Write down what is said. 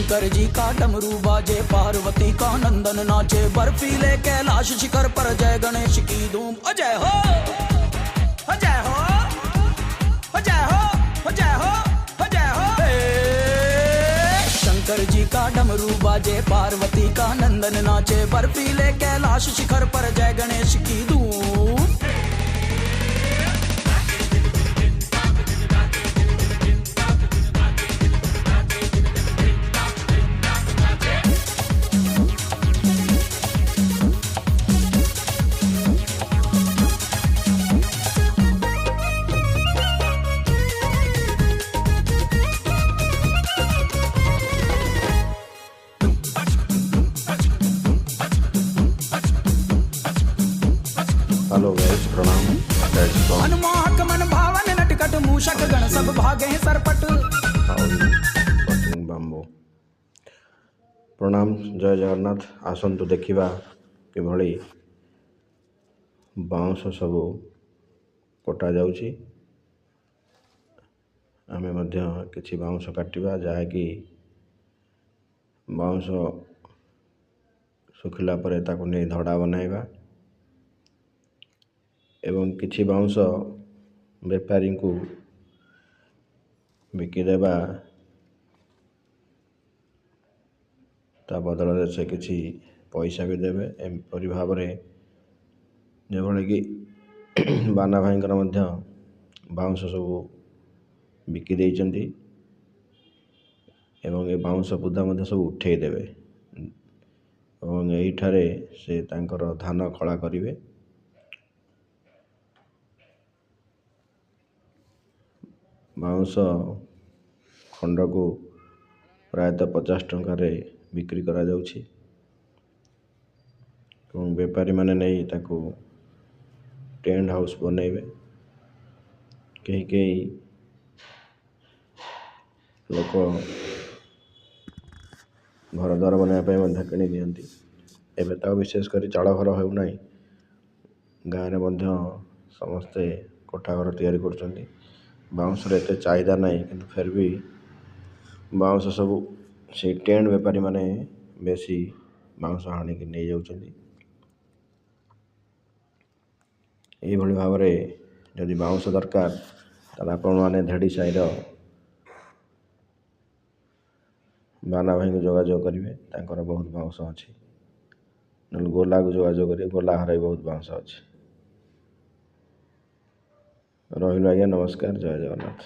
शंकर जी का डमरू बाजे, पार्वती का नंदन नाचे, बर्फीले कैलाश शिखर पर जय गणेश की धूम। अजय हो, अजय हो, अजय हो, अजय हो, अजय हो। शंकर जी का डमरू बाजे, पार्वती का नंदन नाचे, बर्फीले कैलाश शिखर पर जय गणेश की धूम। हेलो गाइस, प्रणाम। मनमोहक मन भावन नटखट मूषक गण सब भागे सरपट। बाम्बो प्रणाम, जय जगन्नाथ। आसतु देखा किभଳି बाउंश सब कटा जाउछि। आमे मध्य किछि बाउंश काटिबा, जहाँकि बाउंश सुखिला परे ताकु नै धड़ा बनाइबा एवं किछि बाउंश बेपारी को बिकिदेबा, ता बदल से किछि पैसा भी देवे। एपरि भाव जो कि बाना भाईंकर मध्य बाउंश सब बिकी देइचंती एवं ए बाउंश बुदा मध्य सब उठेई देवे एवं एइठारे से तांकर धान खड़ा करिवे। बाउंश खंड को प्रायतः 50 टंकार बिक्री करा जाउछि एवं बेपारी माने नहीं ताको टेंट हाउस बनइबे। कहीं लोक घर द्वार बनवाई मध्य किणी दियंती। एबे तो विशेषकर चाल घर होना, गाँव में मध्य समस्ते कोठा घर तैयारी करछंती। बाउंस रे एते चाहिदा नहीं, किंतु फिर भी बाउंस सब से टेंट बेपारी माने बेसी बाउंस हाणी की नहीं जाउछंती। एही भली भाव में जदि बाउंस दरकार ताले आपण माने धेड़ी साइर बाना भाई को जोगाजोग करेंगे, तांकर बहुत बाउंस अच्छी। न गोला को जोगाजोग करेंगे, गोला हर बहुत बाउंस अच्छी। रही आज्ञा, नमस्कार, जय जगन्नाथ।